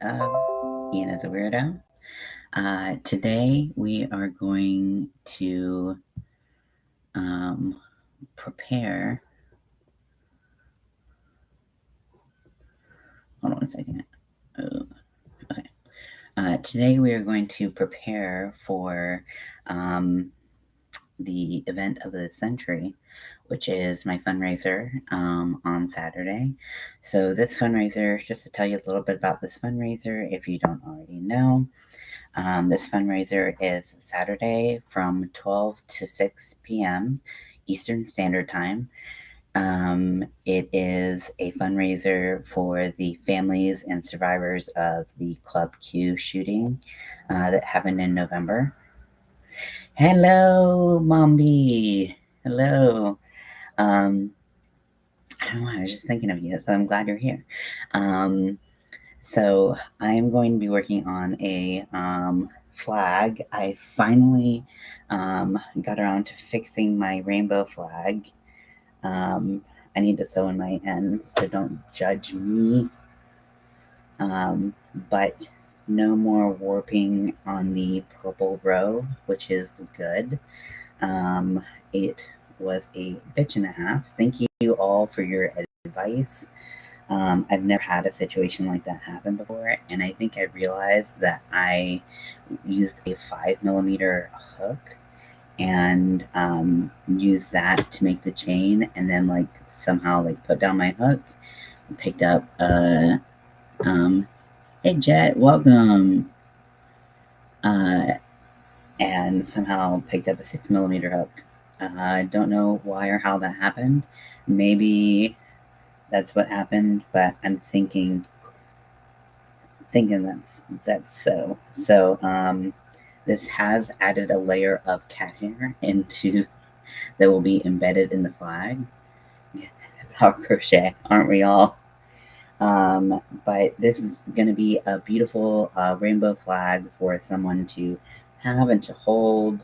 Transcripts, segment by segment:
of Ian as a Weirdo. Today we are going to prepare. Hold on one second. Oh, okay. Today we are going to prepare for the event of the century, which is my fundraiser on Saturday. So this fundraiser, just to tell you a little bit about this fundraiser, if you don't already know, this fundraiser is Saturday from 12 to 6 p.m. Eastern Standard Time. It is a fundraiser for the families and survivors of the Club Q shooting that happened in November. Hello, Mombi. Hello. Um, I don't know. I was just thinking of you, so I'm glad you're here. So I'm going to be working on a flag. I finally got around to fixing my rainbow flag. I need to sew in my ends, so don't judge me. But no more warping on the purple row, which is good. It was a bitch and a half. Thank you all for your advice. I've never had a situation like that happen before, and I think I realized that I used a 5mm hook and used that to make the chain, and then somehow put down my hook, picked up hey Jet, welcome, and somehow picked up a 6mm hook. I don't know why or how that happened. Maybe that's what happened, but I'm thinking that's so. So this has added a layer of cat hair into that will be embedded in the flag. Power crochet, aren't we all? But this is going to be a beautiful rainbow flag for someone to have and to hold,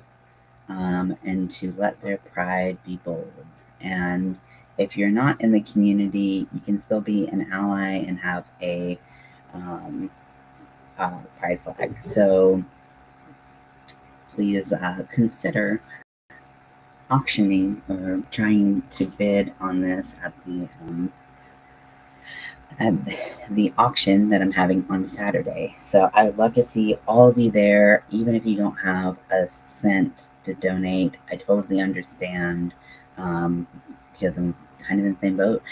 and to let their pride be bold. And if you're not in the community, you can still be an ally and have a pride flag. So please consider auctioning or trying to bid on this at the auction that I'm having on Saturday. So I would love to see all of you there, even if you don't have a cent to donate. I totally understand, because I'm kind of in the same boat.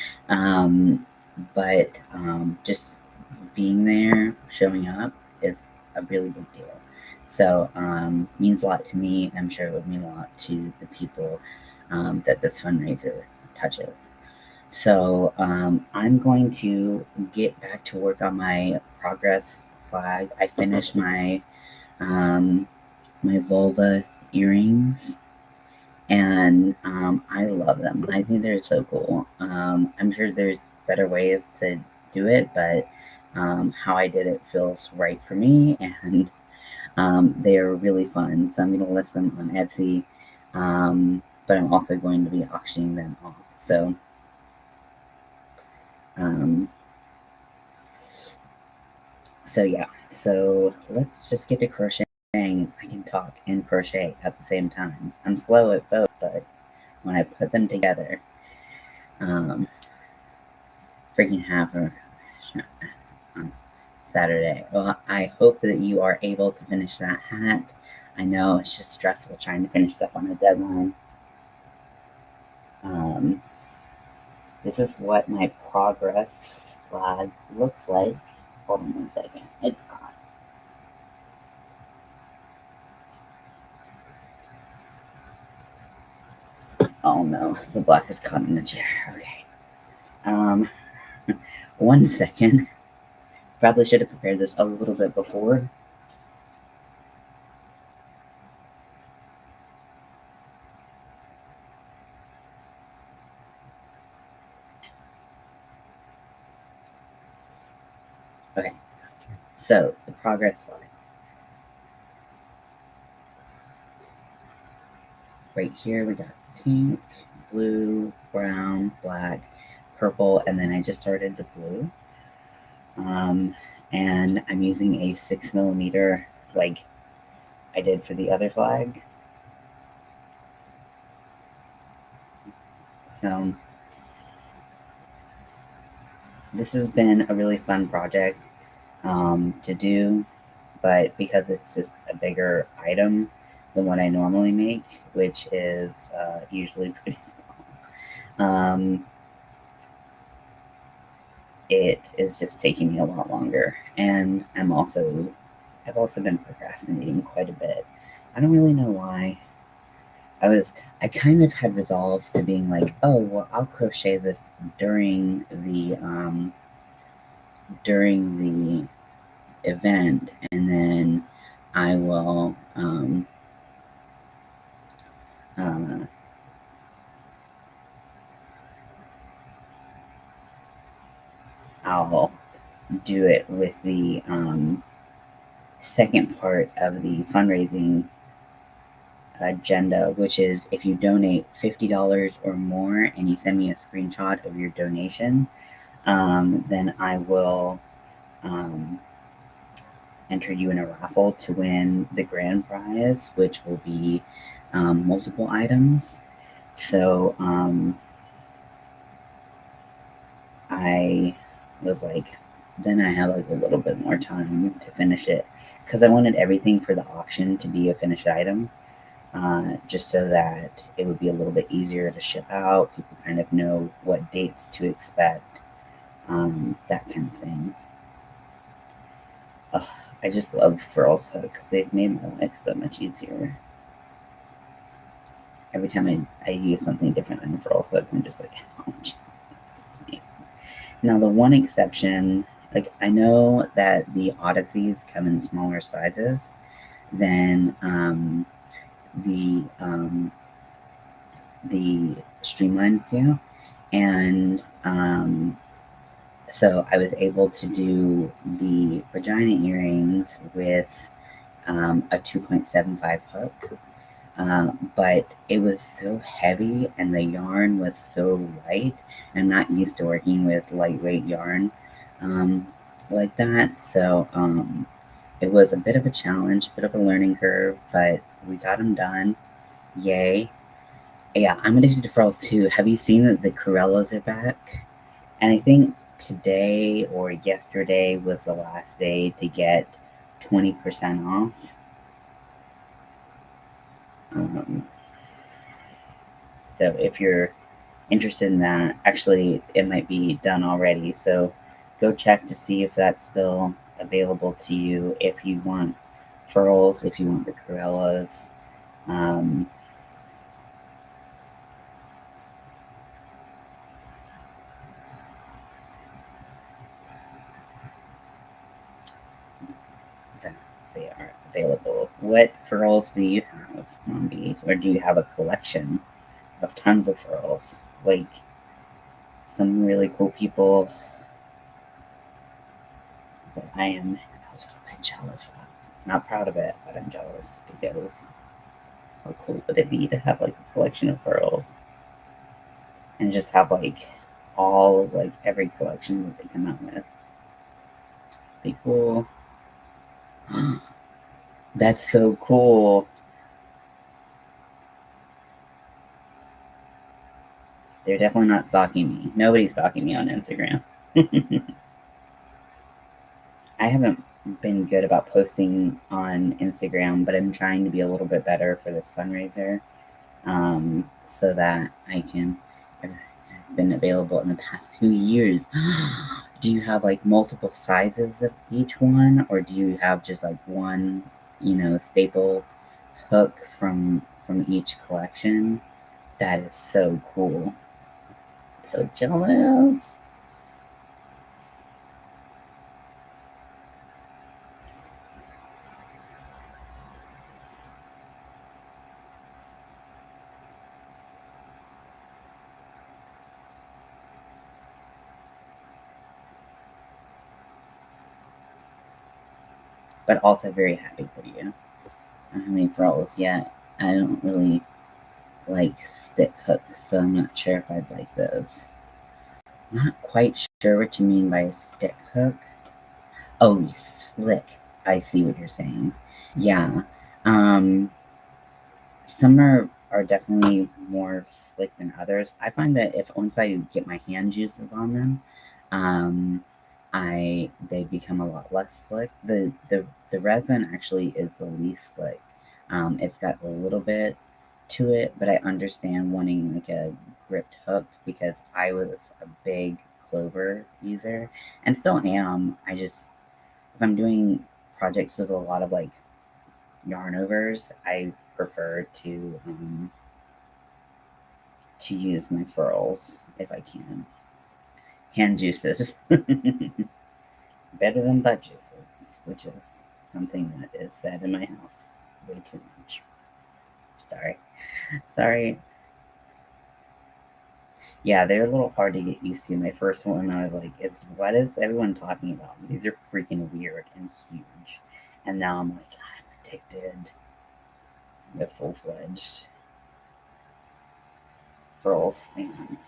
But just being there, showing up, is a really big deal. So means a lot to me. I'm sure it would mean a lot to the people that this fundraiser touches. So I'm going to get back to work on my progress flag. I finished my my vulva earrings, and I love them. I think they're so cool. I'm sure there's better ways to do it, but how I did it feels right for me, and they are really fun. So I'm going to list them on Etsy, but I'm also going to be auctioning them off. Um, so yeah, so let's just get to crocheting. I can talk and crochet at the same time. I'm slow at both, but when I put them together, um, freaking half on Saturday. Well, I hope that you are able to finish that hat. I know it's just stressful trying to finish stuff on a deadline. This is what my progress flag looks like. Hold on one second. It's gone. Oh no, the black is caught in the chair. Okay. Um, 1 second. Probably should have prepared this a little bit before. Okay. So the progress flag. Right here we got pink, blue, brown, black, purple, and then I just started the blue. and I'm using a 6mm like I did for the other flag. So this has been a really fun project to do, but because it's just a bigger item than what I normally make, which is usually pretty small, it is just taking me a lot longer. And I've also been procrastinating quite a bit. I don't really know why. I kind of had resolved to being like, oh well, I'll crochet this during the event, and then I will uh, I'll do it with the second part of the fundraising agenda, which is if you donate $50 or more and you send me a screenshot of your donation, then I will enter you in a raffle to win the grand prize, which will be multiple items. So I was like, then I had like a little bit more time to finish it because I wanted everything for the auction to be a finished item, just so that it would be a little bit easier to ship out. People kind of know what dates to expect, that kind of thing. Ugh, I just love Furls Hook because they've made my life so much easier. Every time I use something different than Furls Hook, I'm just like, oh, now, the one exception, like I know that the Odysseys come in smaller sizes than the Streamlines do, and so I was able to do the vagina earrings with a 2.75 hook. But it was so heavy and the yarn was so light. I'm not used to working with lightweight yarn like that. So it was a bit of a challenge, a bit of a learning curve, but we got them done. Yay. Yeah, I'm addicted to furls too. Have you seen that the Corellas are back? And I think today or yesterday was the last day to get 20% off. So if you're interested in that, actually, it might be done already. So go check to see if that's still available to you. If you want furls, if you want the Corellas. That they are available. What furls do you have, Mombi? Or do you have a collection of tons of furls? Like some really cool people that I am a little bit jealous of. Not proud of it, but I'm jealous because how cool would it be to have like a collection of furls and just have like all of like every collection that they come out with? Be cool. That's so cool. They're definitely not stalking me. Nobody's stalking me on Instagram. I haven't been good about posting on Instagram, but I'm trying to be a little bit better for this fundraiser, so that I can. It has been available in the past 2 years. Do you have like multiple sizes of each one, or do you have just like one, staple hook from each collection? That is so cool. So jealous. But also very happy for you. I don't have any furls yet. I don't really like stick hooks, so I'm not sure if I'd like those. I'm not quite sure what you mean by a stick hook. Oh, slick. I see what you're saying. Yeah. Um, some are definitely more slick than others. I find that if once I get my hand juices on them, um, I they become a lot less slick. The resin actually is the least slick. It's got a little bit to it, but I understand wanting like a gripped hook because I was a big clover user and still am. I just if I'm doing projects with a lot of like yarn overs, I prefer to use my furls if I can. Hand juices. Better than butt juices, which is something that is said in my house way too much. Sorry. Sorry. Yeah, they're a little hard to get used to. My first one, I was like, "It's what is everyone talking about? These are freaking weird and huge." And now I'm like, I'm addicted. The full fledged furls fan.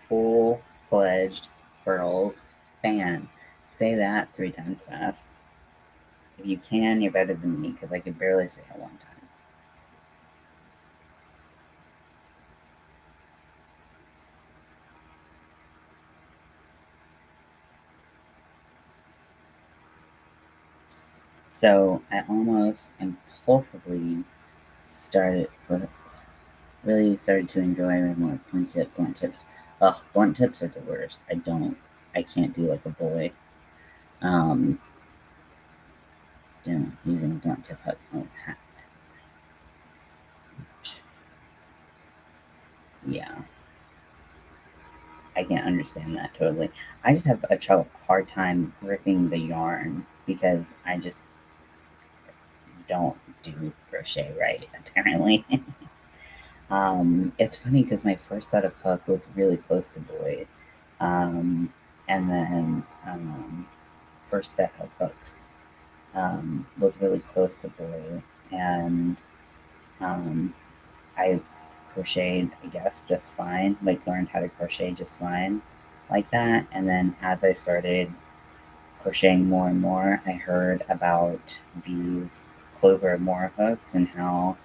Full fledged furls fan. Say that 3 times fast. If you can, you're better than me because I could barely say it one time. So I almost impulsively started really started to enjoy more blunt tips. Ugh, blunt tips are the worst. I can't do like a boy. Um, using a blunt tip hook on his hat. Yeah, I can understand that totally. I just have a hard time gripping the yarn because I just don't do crochet right, apparently. It's funny because my first set of hook was really close to Boyd. And then first set of hooks was really close to Boyd. And um, I crocheted, I guess, just fine, like learned how to crochet just fine like that. And then as I started crocheting more and more, I heard about these Clover Moore hooks and how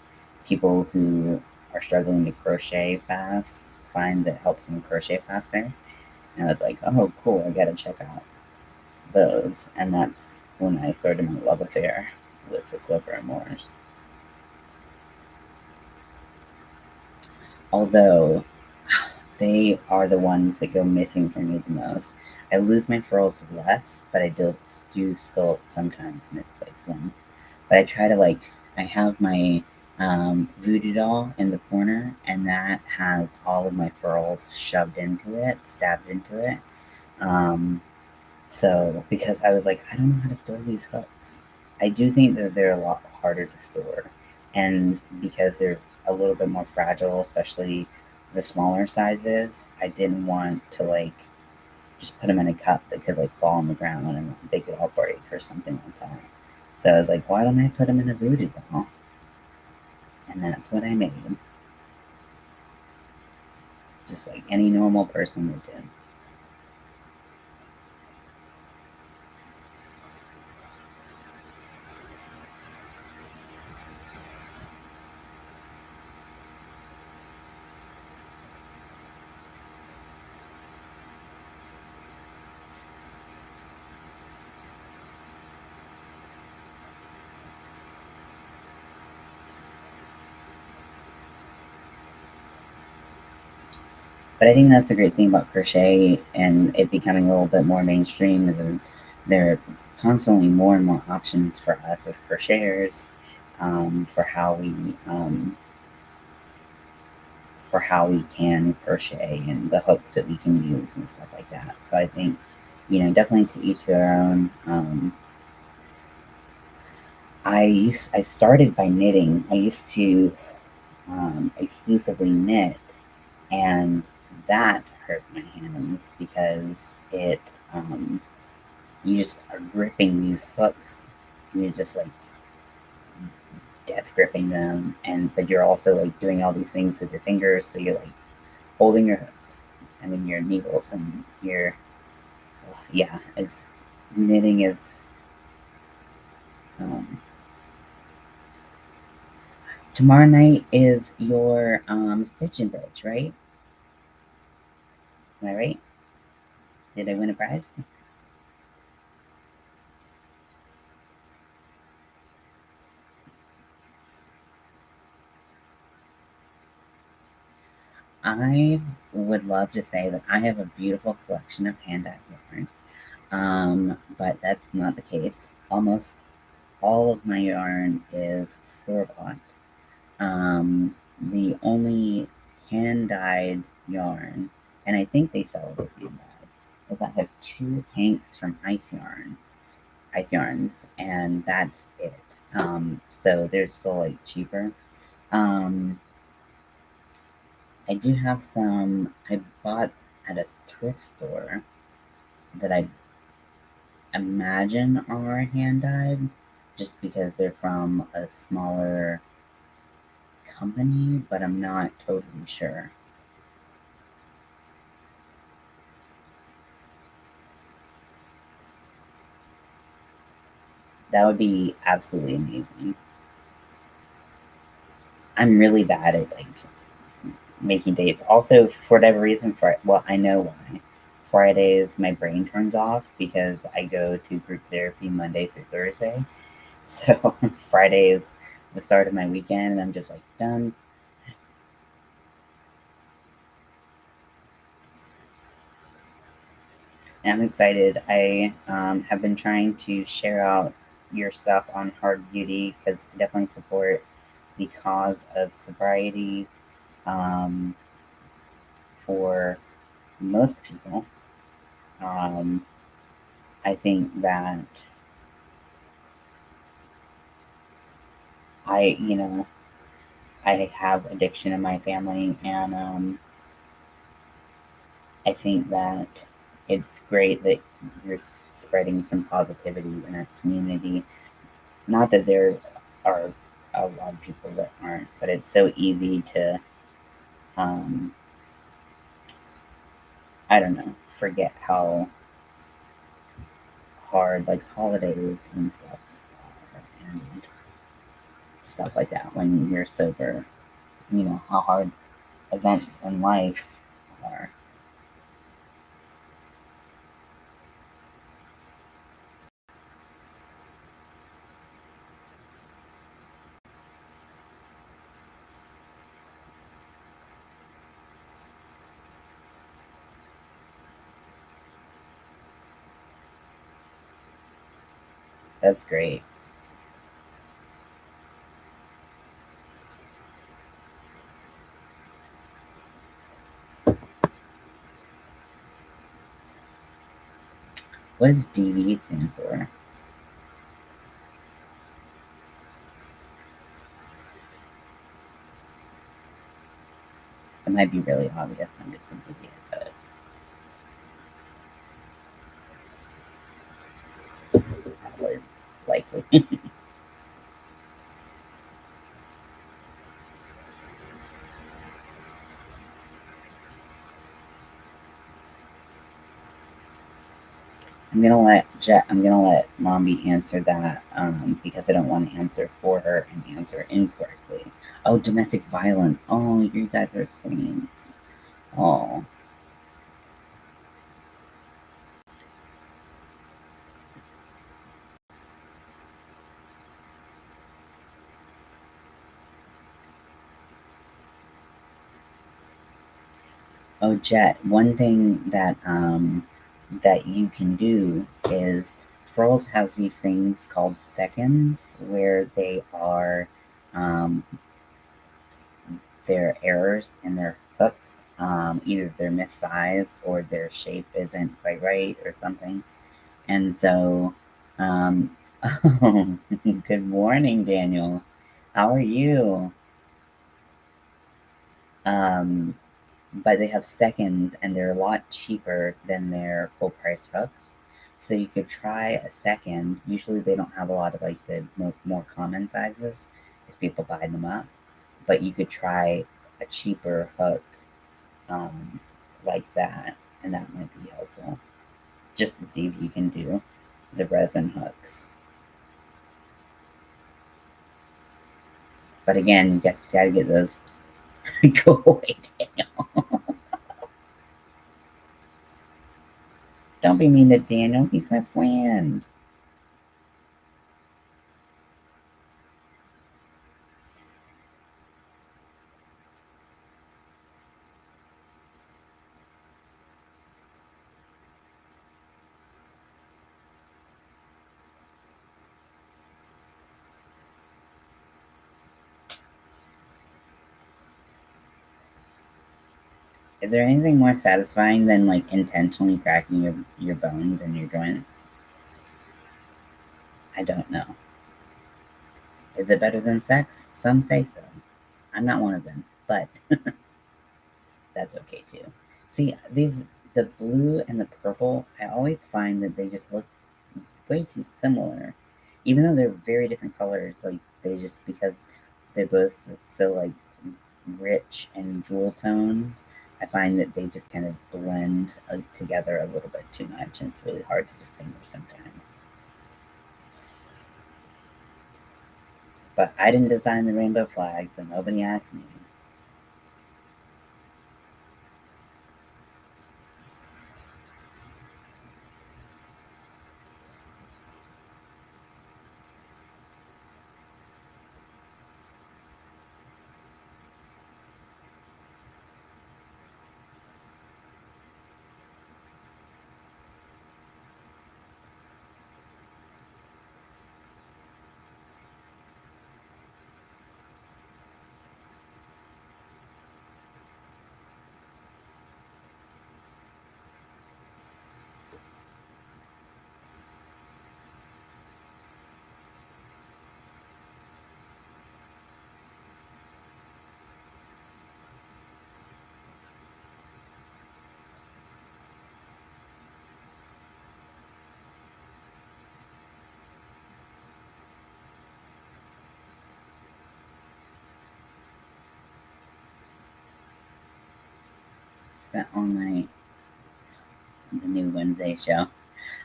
people who are struggling to crochet fast find that helps them crochet faster. And I was like, oh, cool, I gotta check out those. And that's when I started my love affair with the Clover Moores. Although they are the ones that go missing for me the most. I lose my furls less, but I do still sometimes misplace them. But I try to like I have my voodoo doll in the corner, and that has all of my furls shoved into it, stabbed into it. Um, so because I was like, I don't know how to store these hooks. I do think that they're a lot harder to store, and because they're a little bit more fragile, especially the smaller sizes, I didn't want to like just put them in a cup that could like fall on the ground and they could all break or something like that. So I was like, why don't I put them in a voodoo doll? And that's what I made, just like any normal person would do. But I think that's the great thing about crochet and it becoming a little bit more mainstream is that there are constantly more and more options for us as crocheters for for how we can crochet and the hooks that we can use and stuff like that. So I think definitely to each their own. I started by knitting. I used to exclusively knit, and that hurt my hands because it you just are gripping these hooks, and you're just like death gripping them, and but you're also like doing all these things with your fingers, so you're like holding your hooks, and then your needles, and your yeah, it's knitting is. Um, Tomorrow night is your stitch and bridge, right? Am I right? Did I win a prize? I would love to say that I have a beautiful collection of hand-dyed yarn, but that's not the case. Almost all of my yarn is store-bought. The only hand-dyed yarn, and I think they sell it as hand-dyed, is I have two hanks from Ice Yarns, and that's it. So they're still like cheaper. Um, I do have some I bought at a thrift store that I imagine are hand dyed just because they're from a smaller company, but I'm not totally sure. That would be absolutely amazing. I'm really bad at like making dates. Also, for whatever reason, well, I know why. Fridays, my brain turns off because I go to group therapy Monday through Thursday. So Friday is the start of my weekend, and I'm just like done. I'm excited. I have been trying to share out your stuff on Hard Beauty because I definitely support the cause of sobriety um, for most people. Um, I think that you know, I have addiction in my family, and I think that it's great that you're spreading some positivity in that community. Not that there are a lot of people that aren't, but it's so easy to, um, I don't know, forget how hard like holidays and stuff are, and stuff like that when you're sober. You know how hard events in life are. That's great. What does DV stand for? It might be really obvious. I'm just an idiot, but probably likely. I'm gonna let Mommy answer that because I don't want to answer for her and answer incorrectly. Oh, domestic violence. Oh, you guys are saints. Oh, oh, Jet. One thing that that you can do is Furls has these things called seconds where they are um, their errors in their hooks. Either they're missized or their shape isn't quite right or something. And so, oh, good morning, Daniel. How are you? Um, but they have seconds and they're a lot cheaper than their full price hooks. So you could try a second. Usually they don't have a lot of like the more common sizes because people buy them up. But you could try a cheaper hook um, like that, and that might be helpful just to see if you can do the resin hooks. But again, you guys gotta get those. Go away, Daniel. Don't be mean to Daniel. He's my friend. Is there anything more satisfying than like intentionally cracking your bones and your joints? I don't know. Is it better than sex? Some say so. I'm not one of them, but that's okay too. See, the blue and the purple, I always find that they just look way too similar. Even though they're very different colors, like they just because they're both so like rich and jewel tone, I find that they just kind of blend together a little bit too much, and it's really hard to distinguish sometimes. But I didn't design the rainbow flags, and nobody asked me. Spent all night on the new Wednesday show.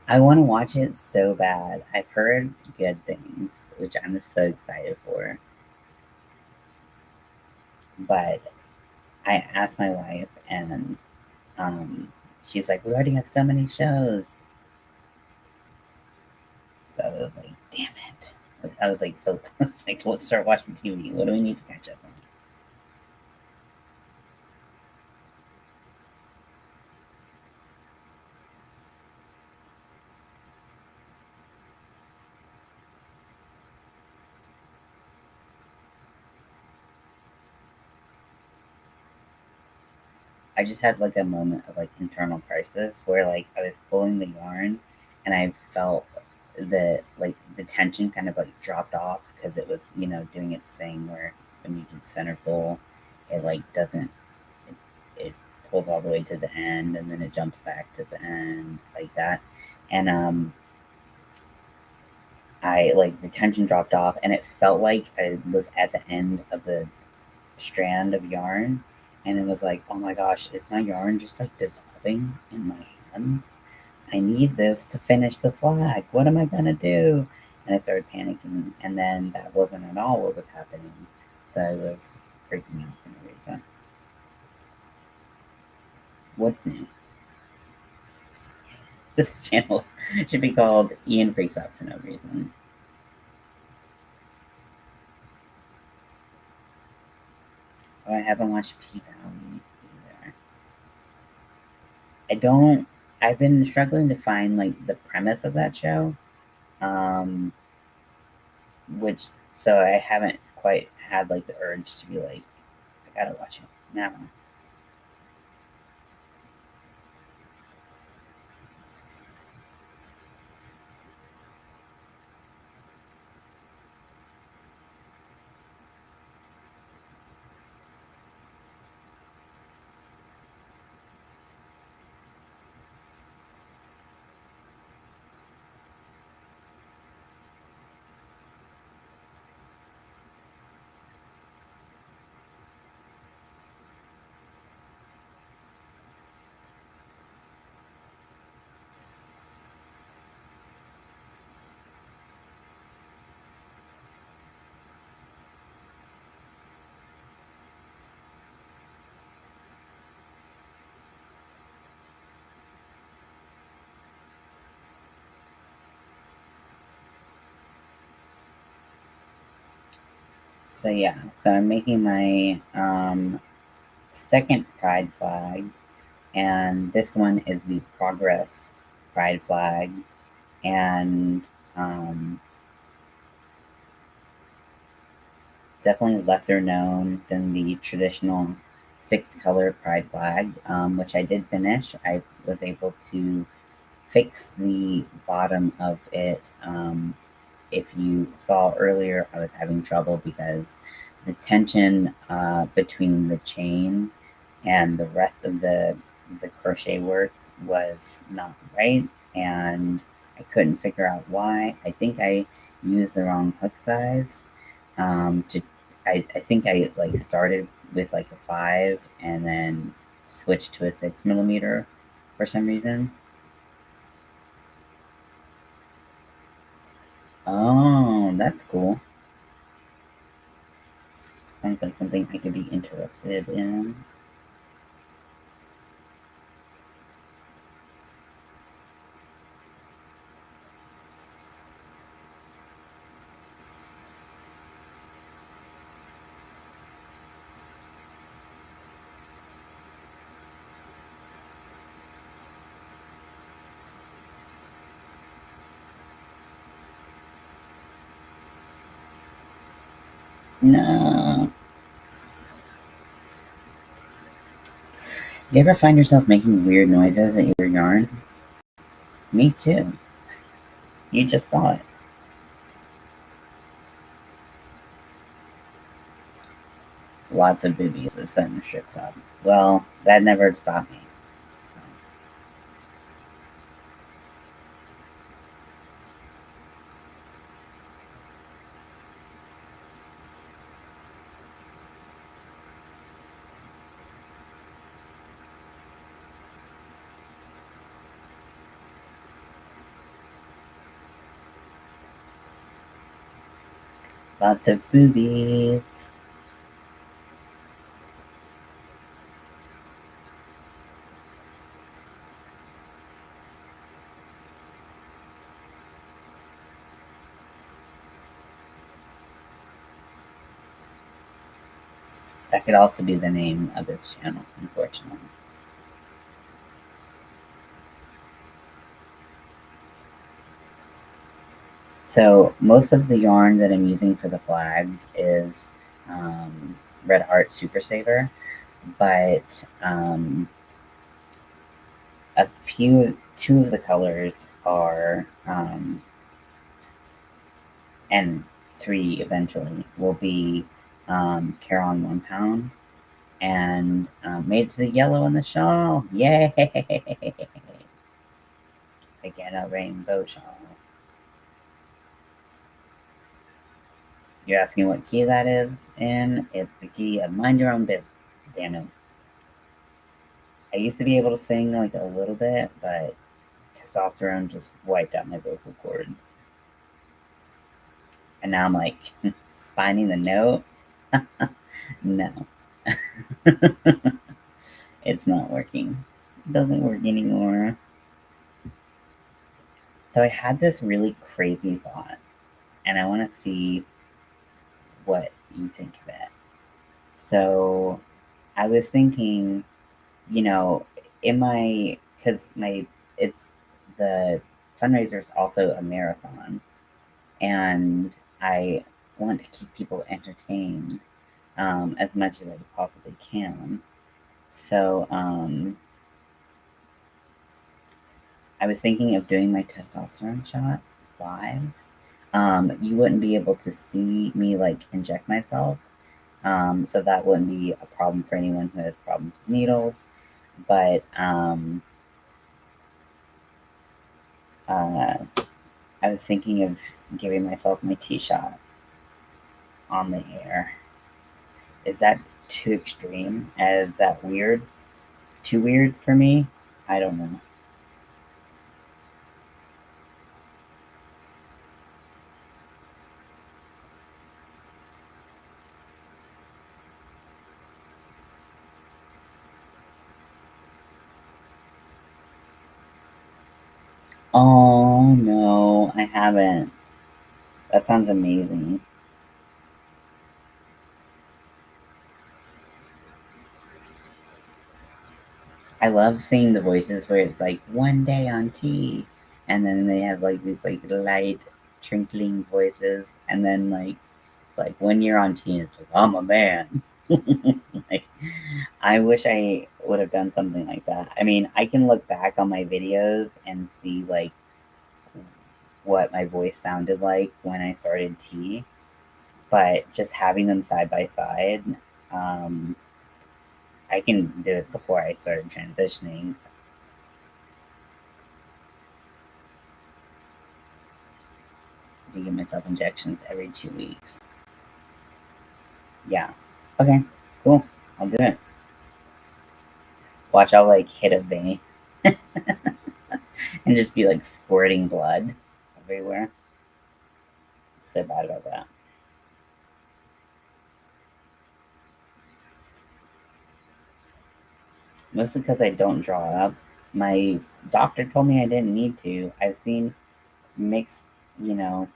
I want to watch it so bad. I've heard good things, which I'm so excited for. But I asked my wife, and she's like, "We already have so many shows." So I was like, "Damn it!" I was like, "So I was like, let's start watching TV. What do we need to catch up on?" I just had like a moment of like internal crisis where like I was pulling the yarn, and I felt the tension kind of like dropped off because it was doing its thing where when you do the center pull, it like doesn't it, it pulls all the way to the end and then it jumps back to the end like that, and I like the tension dropped off and it felt like I was at the end of the strand of yarn, and it was like, oh my gosh, is my yarn just like dissolving in my hands? I need this to finish the flag. What am I gonna do? And I started panicking, and then that wasn't at all what was happening. So I was freaking out for no reason. What's new? This channel should be called Ian Freaks Out for No Reason. Oh, I haven't watched P Valley either. I don't. I've been struggling to find like the premise of that show. Um, which so I haven't quite had like the urge to be like, I gotta watch it now. So yeah, so I'm making my second pride flag, and this one is the Progress pride flag, and definitely lesser known than the traditional 6-color pride flag, which I did finish. I was able to fix the bottom of it. If you saw earlier, I was having trouble because the tension between the chain and the rest of the crochet work was not right, and I couldn't figure out why. I think I used the wrong hook size. To I think I like started with like a 5 and then switched to a 6 millimeter for some reason. Oh, that's cool. Sounds like something I could be interested in. No. Do you ever find yourself making weird noises at your yarn? Me too. You just saw it. Lots of boobies is setting the strip club. Well, that never stopped me. So, lots of boobies. That could also be the name of this channel, unfortunately. So most of the yarn that I'm using for the flags is Red Heart Super Saver, but two of the colors are, and three eventually will be Caron 1 pound and made to the yellow in the shawl. Yay! Again, a rainbow shawl. You're asking what key that is in? It's the key of Mind Your Own Business. Damn it. I used to be able to sing like a little bit, but testosterone just wiped out my vocal cords. And now I'm like, finding the note? No. It's not working. It doesn't work anymore. So I had this really crazy thought, and I want to see what you think of it. So I was thinking, you know, because it's the fundraiser is also a marathon, and I want to keep people entertained as much as I possibly can. So I was thinking of doing my testosterone shot live. You wouldn't be able to see me like inject myself, so that wouldn't be a problem for anyone who has problems with needles. But uh, I was thinking of giving myself my T shot on the air. Is that too extreme? Is that weird? Too weird for me? I don't know. Oh no, I haven't. That sounds amazing. I love seeing the voices where it's like one day on tea, and then they have like these like light trinkling voices, and then like when you're on tea, it's like I'm a man. Like, I wish I would have done something like that. I mean, I can look back on my videos and see like what my voice sounded like when I started tea, but just having them side by side, um, I can do it before I started transitioning. To give myself injections every 2 weeks. Yeah. Okay. Cool. I'll do it. Watch, I'll like hit a vein and just be like squirting blood everywhere. So bad about that. Mostly because I don't draw up. My doctor told me I didn't need to. I've seen mixed, you know,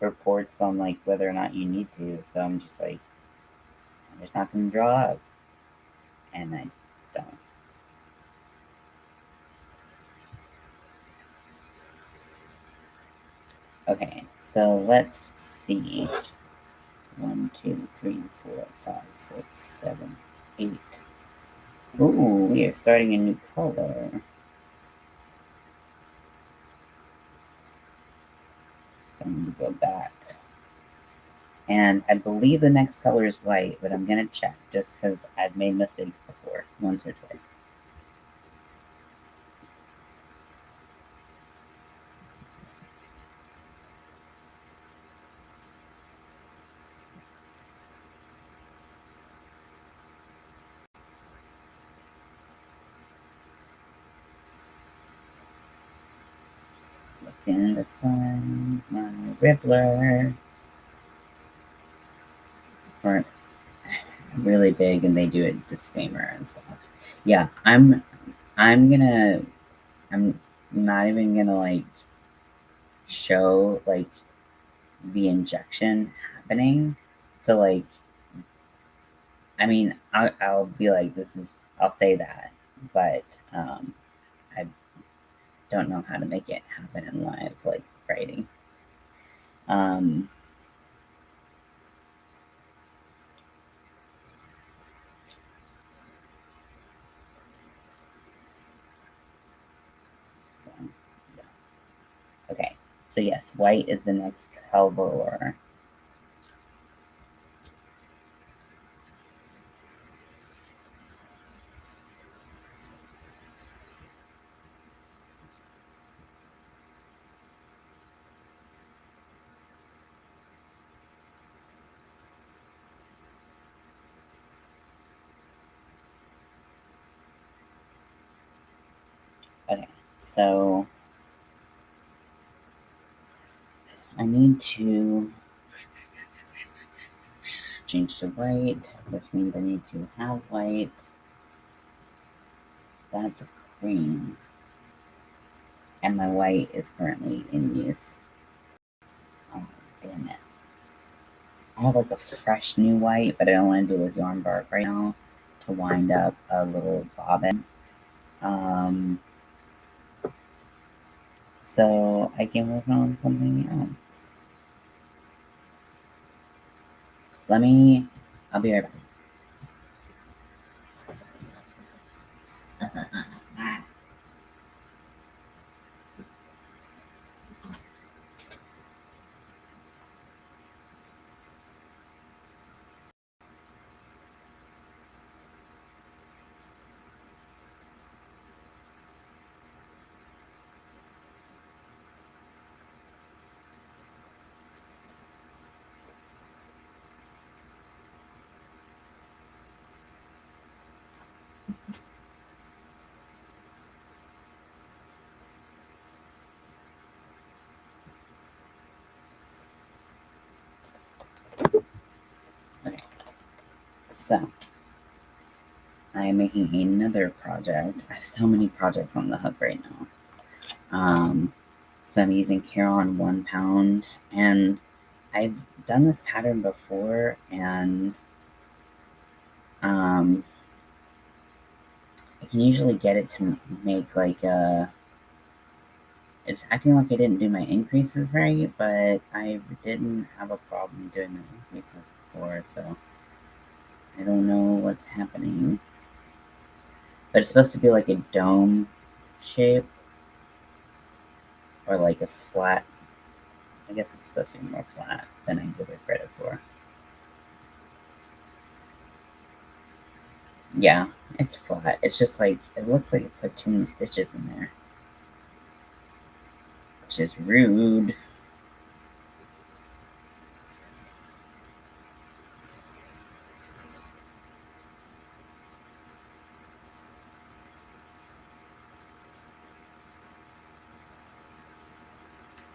reports on like whether or not you need to. So I'm just like, I'm just not going to draw up, and I don't. Okay, so let's see. 1, 2, 3, 4, 5, 6, 7, 8. Ooh, we are starting a new color. So I'm going to go back. And I believe the next color is white, but I'm going to check just because I've made mistakes before, once or twice. Just looking to find my Rippler. For really big, and they do a disclaimer and stuff. Yeah, I'm not even gonna like show like the injection happening. So like, I mean, I'll be like, I'll say that, but I don't know how to make it happen in live like writing. Um, so yeah. Okay. So yes, white is the next color. Okay, so I need to change to white, which means I need to have white. That's a cream. And my white is currently in use. Oh, damn it. I have like a fresh new white, but I don't want to do with yarn bark right now to wind up a little bobbin. Um, so I can work on something else. I'll be right back. Okay, so I am making another project. I have so many projects on the hook right now. So I'm using Caron 1 pound, and I've done this pattern before, and I can usually get it to make like it's acting like I didn't do my increases right, but I didn't have a problem doing my increases before, so I don't know what's happening. But it's supposed to be like a dome shape or like a flat. I guess it's supposed to be more flat than I give it credit for. Yeah, it's flat. It's just like, it looks like it put too many stitches in there, which is rude.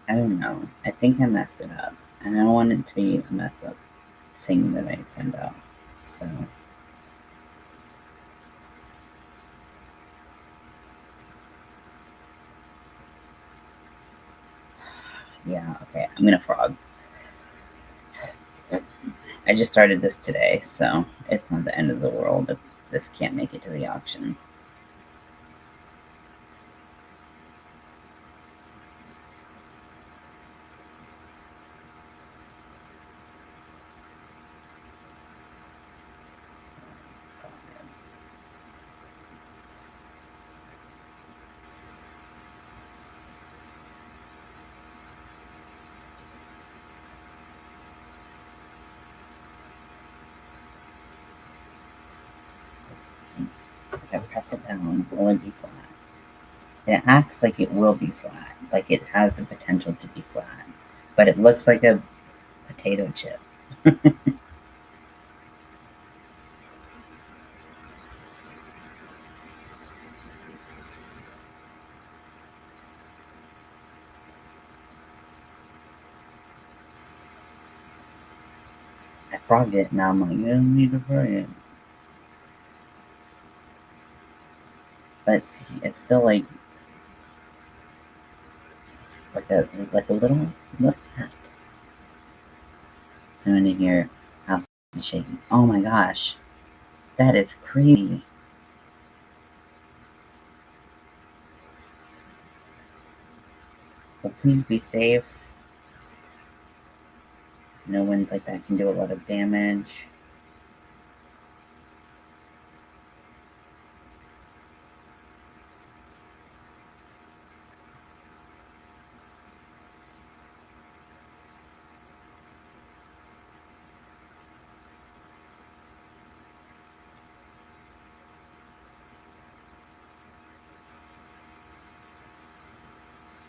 I don't know. I think I messed it up, and I don't want it to be a messed up thing that I send out. So, yeah, okay, I'm gonna frog. I just started this today, so it's not the end of the world if this can't make it to the auction. If I press it down, will it be flat? It acts like it will be flat, like it has the potential to be flat, but it looks like a potato chip. I frogged it, now I'm like, you don't need to fry it. But it's still like a little hat. So in here, house is shaking. Oh my gosh, that is crazy. Well, please be safe. No ones like that can do a lot of damage.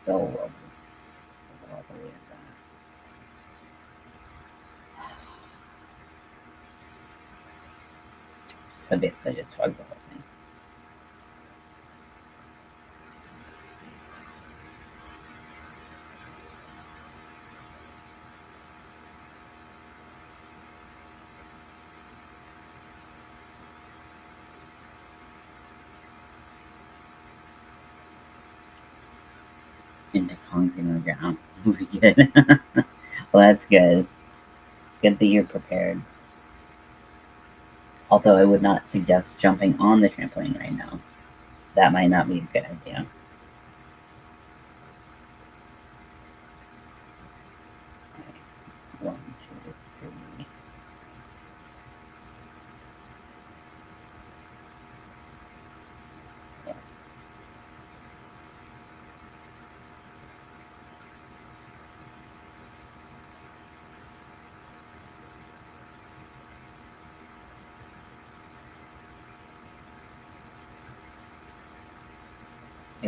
So wobbly at that. So basically, just frog the whole thing. Into concrete on the ground. Pretty good. Well, that's good. Good that you're prepared. Although I would not suggest jumping on the trampoline right now. That might not be a good idea. One, two, three. Four.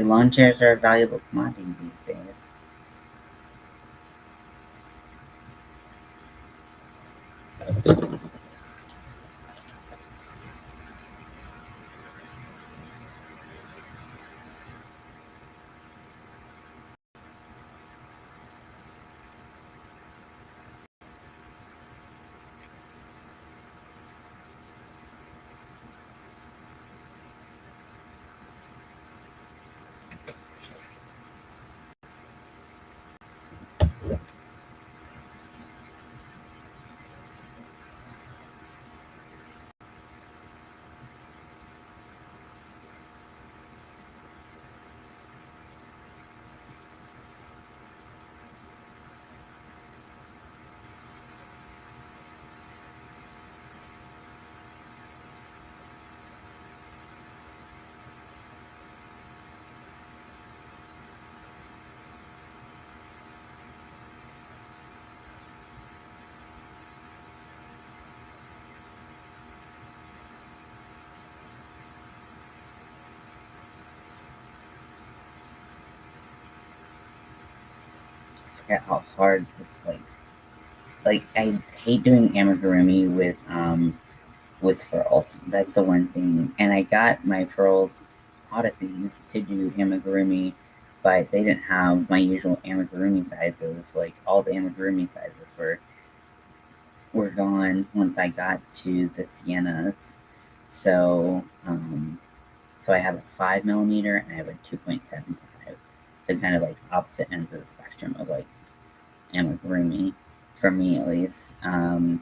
Lawn chairs are a valuable commodity these days. forget how hard this like I hate doing amigurumi with furls. That's the one thing. And I got my furls odysseys to do amigurumi, but they didn't have my usual amigurumi sizes. Like all the amigurumi sizes were gone once I got to the Siennas. So so I have a 5 millimeter and I have a 2.75. So kind of like opposite ends of the spectrum of like amigurumi, for me at least. I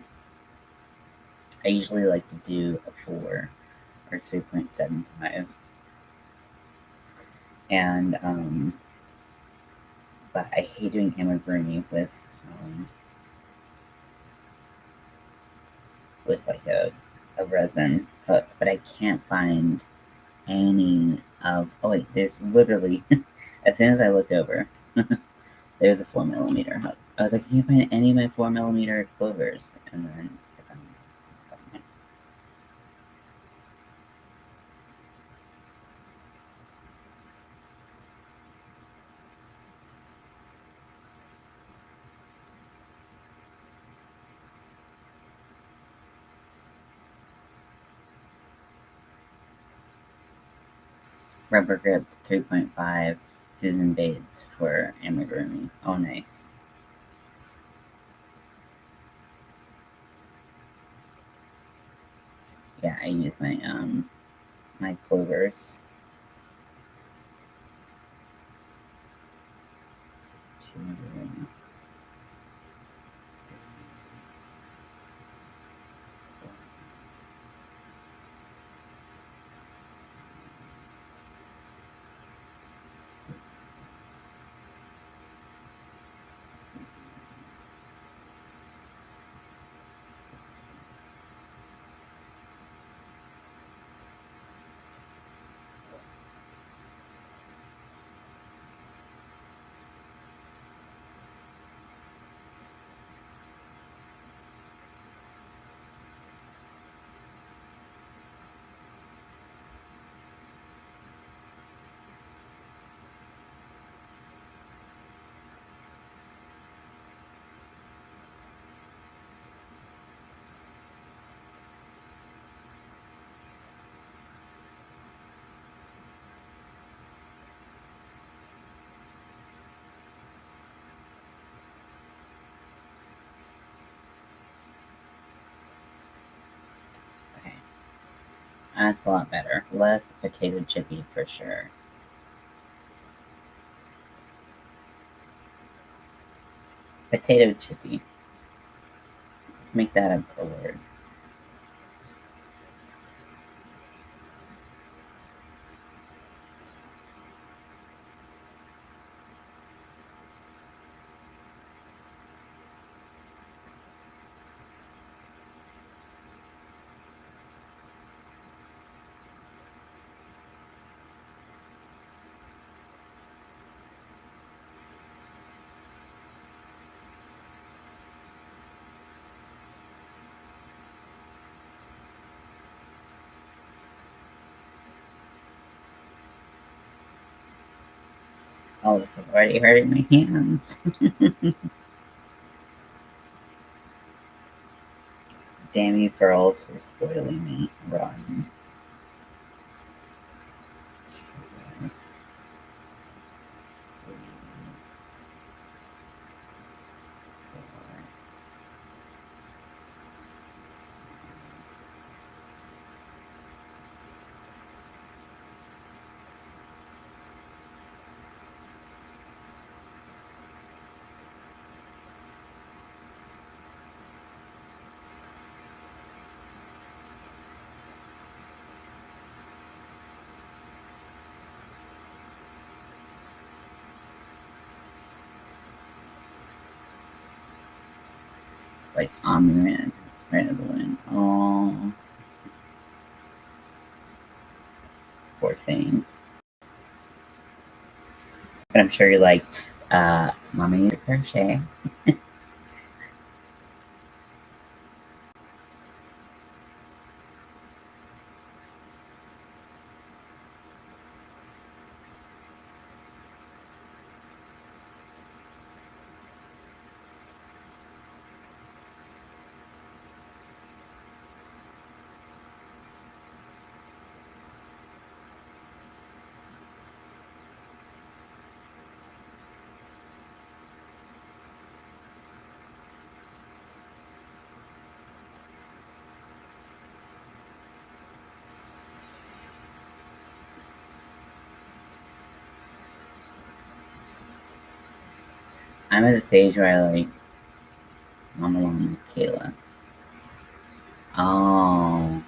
usually like to do a 4 or 3.75. And but I hate doing amigurumi with like a resin hook, but I can't find any of. Oh wait, there's literally as soon as I looked over, there's a 4 millimeter hook. I was like, I can't find any of my 4 millimeter clovers, and then I found it. Rubber grip 3.5 Susan Bates for amigurumi. Oh, nice. Yeah, I use my clovers to okay. That's a lot better. Less potato chippy for sure. Potato chippy. Let's make that a word. Oh, this is already hurting my hands. Damn you furls for spoiling me. Run. Like omni-man. Right of the wind. Oh, poor thing. But I'm sure you're like, Mommy needs a crochet. I'm at the stage where I like Mama Llama Kayla. Oh.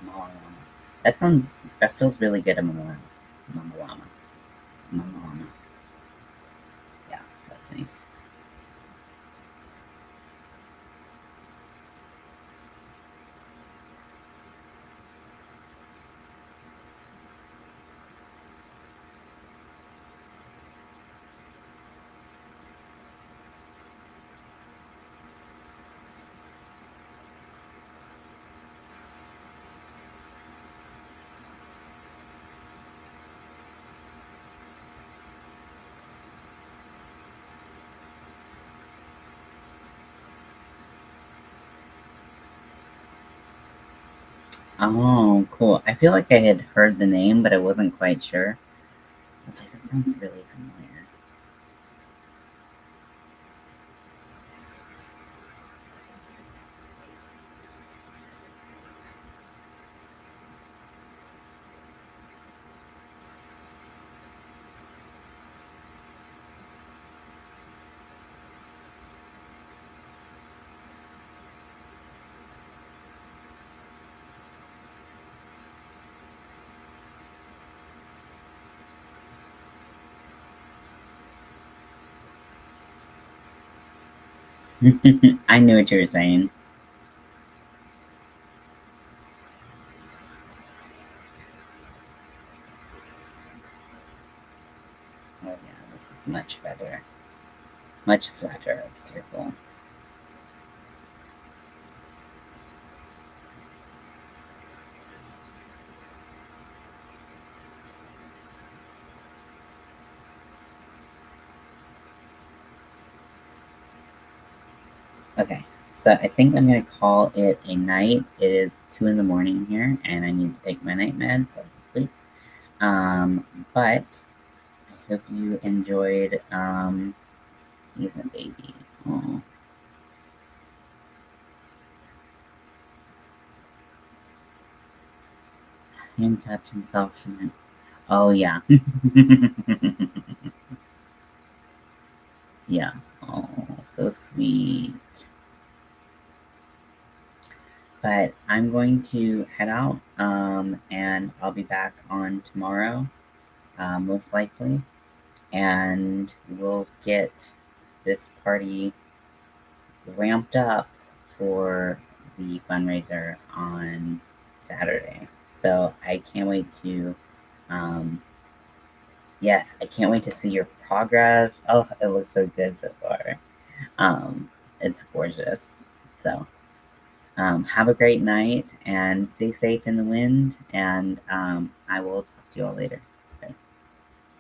Mama Llama. That feels really good, Mama Llama. Mama Llama. Mama Llama. Yeah, that's nice. Oh, cool. I feel like I had heard the name, but I wasn't quite sure. I was like, that sounds really familiar. I knew what you were saying. Oh yeah, this is much better. Much flatter circle. Okay, so I think I'm gonna call it a night. It is 2 in the morning here, and I need to take my night med so I can sleep. But I hope you enjoyed. He's a baby. Oh, handcuffed himself to my. Oh yeah. Yeah. Oh, so sweet. But I'm going to head out, and I'll be back on tomorrow, most likely, and we'll get this party ramped up for the fundraiser on Saturday. So I can't wait to, um, yes, I can't wait to see your progress. Oh, it looks so good so far. Um, it's gorgeous. So have a great night and stay safe in the wind. And I will talk to you all later.